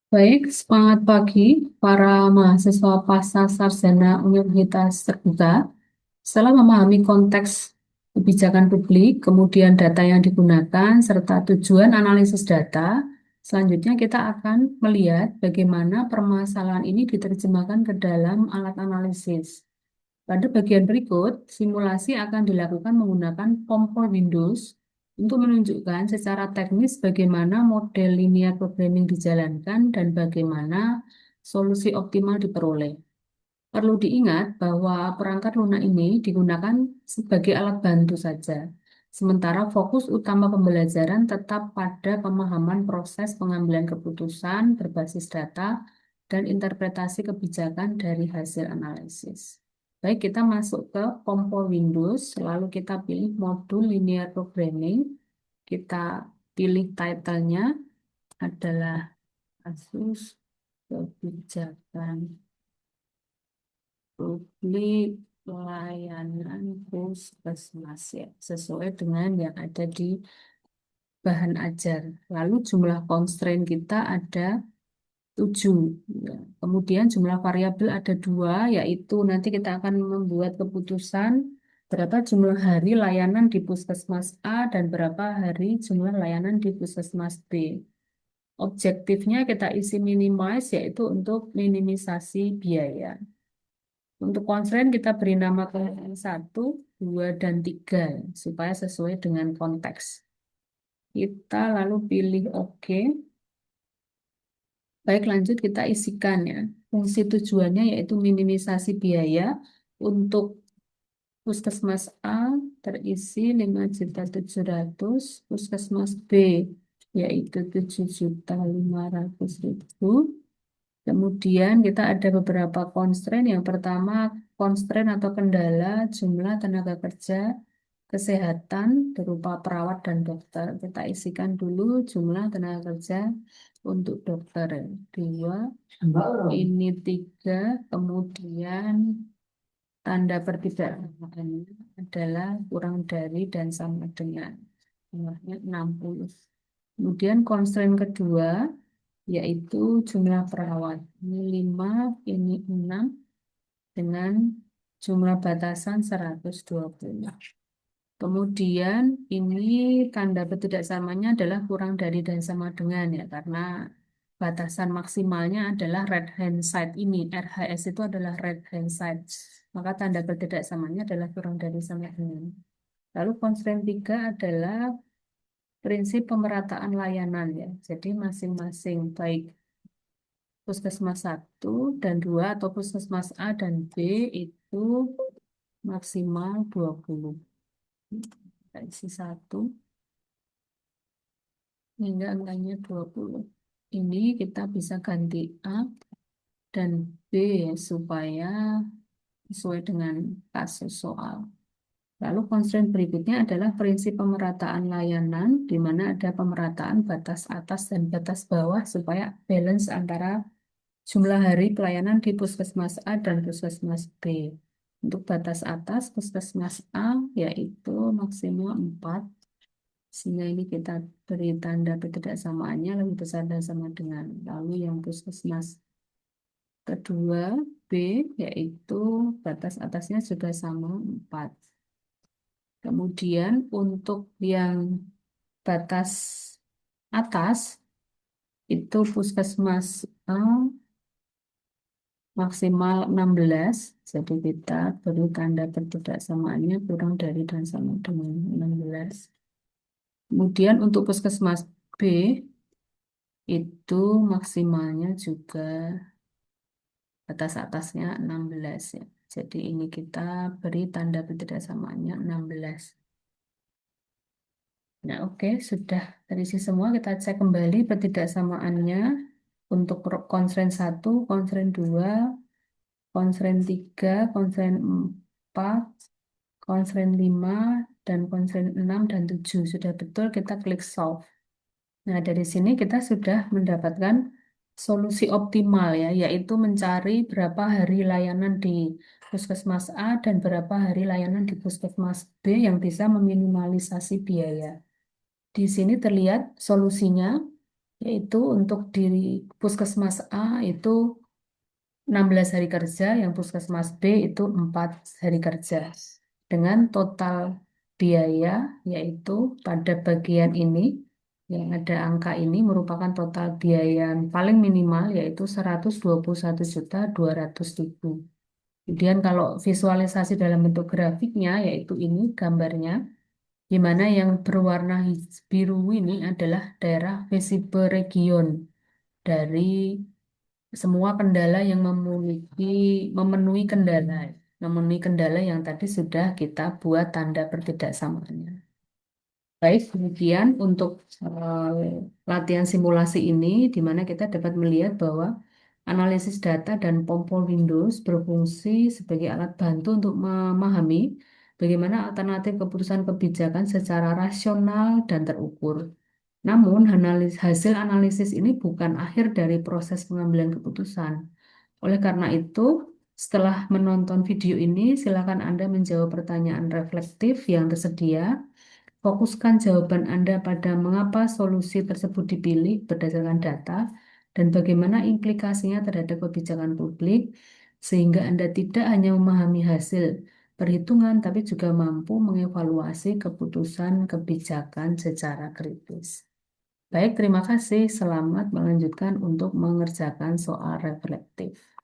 Baik, semangat pagi para mahasiswa pasca sarjana Universitas Terbuka. Setelah memahami konteks kebijakan publik, kemudian data yang digunakan, serta tujuan analisis data, selanjutnya kita akan melihat bagaimana permasalahan ini diterjemahkan ke dalam alat analisis. Pada bagian berikut, simulasi akan dilakukan menggunakan kompor Windows untuk menunjukkan secara teknis bagaimana model linear programming dijalankan dan bagaimana solusi optimal diperoleh. Perlu diingat bahwa perangkat lunak ini digunakan sebagai alat bantu saja, sementara fokus utama pembelajaran tetap pada pemahaman proses pengambilan keputusan berbasis data dan interpretasi kebijakan dari hasil analisis. Baik, kita masuk ke Kompor Windows, lalu kita pilih modul linear programming, kita pilih title-nya adalah kasus kebijakan publik pelayanan puskesmas ya, sesuai dengan yang ada di bahan ajar. Lalu jumlah constraint kita ada 7. Ya. Kemudian jumlah variabel ada 2, yaitu nanti kita akan membuat keputusan berapa jumlah hari layanan di puskesmas A dan berapa hari jumlah layanan di puskesmas B. Objektifnya kita isi minimize, yaitu untuk minimisasi biaya. Untuk constraint kita beri nama constraint 1, 2, dan 3 supaya sesuai dengan konteks. Kita lalu pilih OK. Baik, lanjut kita isikan ya. Fungsi tujuannya yaitu minimisasi biaya untuk Puskesmas A terisi 5.700.000, Puskesmas B yaitu 7.500.000. Kemudian kita ada beberapa constraint. Yang pertama, constraint atau kendala jumlah tenaga kerja kesehatan berupa perawat dan dokter. Kita isikan dulu jumlah tenaga kerja untuk dokter. 2, ini 3, kemudian tanda perbedaan adalah kurang dari dan sama dengan. Jumlahnya 60. Kemudian constraint kedua yaitu jumlah perawat. Ini 5, ini 6 dengan jumlah batasan 120. Kemudian ini tanda ketidaksamanya adalah kurang dari dan sama dengan ya, karena batasan maksimalnya adalah right hand side ini. RHS itu adalah right hand side. Maka tanda ketidaksamanya adalah kurang dari sama dengan. Lalu constraint 3 adalah prinsip pemerataan layanan ya. Jadi masing-masing baik Puskesmas 1 dan 2 atau Puskesmas A dan B itu maksimal 20. Kita isi 1 hingga angkanya 20. Ini kita bisa ganti A dan B supaya sesuai dengan kasus soal. Lalu constraint berikutnya adalah prinsip pemerataan layanan, di mana ada pemerataan batas atas dan batas bawah supaya balance antara jumlah hari pelayanan di Puskesmas A dan Puskesmas B. Untuk batas atas Puskesmas A yaitu maksimal 4. Sehingga ini kita beri tanda ketidaksamaannya lebih besar dan sama dengan. Lalu yang Puskesmas kedua B yaitu batas atasnya juga sama 4. Kemudian untuk yang batas atas itu Puskesmas A maksimal 16, jadi kita beri tanda ketidaksamaannya kurang dari dan sama dengan 16. Kemudian untuk Puskesmas B itu maksimalnya juga batas atasnya 16 ya. Jadi ini kita beri tanda ketidaksamaannya 16. Nah, oke, sudah terisi semua. Kita cek kembali ketidaksamaannya untuk constraint 1, constraint 2, constraint 3, constraint 4, constraint 5, dan constraint 6 dan 7. Sudah betul, kita klik solve. Nah, dari sini kita sudah mendapatkan solusi optimal ya, yaitu mencari berapa hari layanan di Puskesmas A dan berapa hari layanan di Puskesmas B yang bisa meminimalisasi biaya. Di sini terlihat solusinya. Yaitu untuk di Puskesmas A itu 16 hari kerja, yang Puskesmas B itu 4 hari kerja. Dengan total biaya, yaitu pada bagian ini, yang ada angka ini merupakan total biaya yang paling minimal, yaitu 121.200.000. Kemudian kalau visualisasi dalam bentuk grafiknya, yaitu ini gambarnya, di mana yang berwarna biru ini adalah daerah visible region dari semua kendala yang memenuhi kendala yang tadi sudah kita buat tanda pertidaksamaannya. Baik, kemudian untuk latihan simulasi ini, di mana kita dapat melihat bahwa analisis data dan Pompol Windows berfungsi sebagai alat bantu untuk memahami bagaimana alternatif keputusan kebijakan secara rasional dan terukur. Namun, hasil analisis ini bukan akhir dari proses pengambilan keputusan. Oleh karena itu, setelah menonton video ini, silakan Anda menjawab pertanyaan reflektif yang tersedia. Fokuskan jawaban Anda pada mengapa solusi tersebut dipilih berdasarkan data dan bagaimana implikasinya terhadap kebijakan publik, sehingga Anda tidak hanya memahami hasil perhitungan, tapi juga mampu mengevaluasi keputusan kebijakan secara kritis. Baik, terima kasih. Selamat melanjutkan untuk mengerjakan soal reflektif.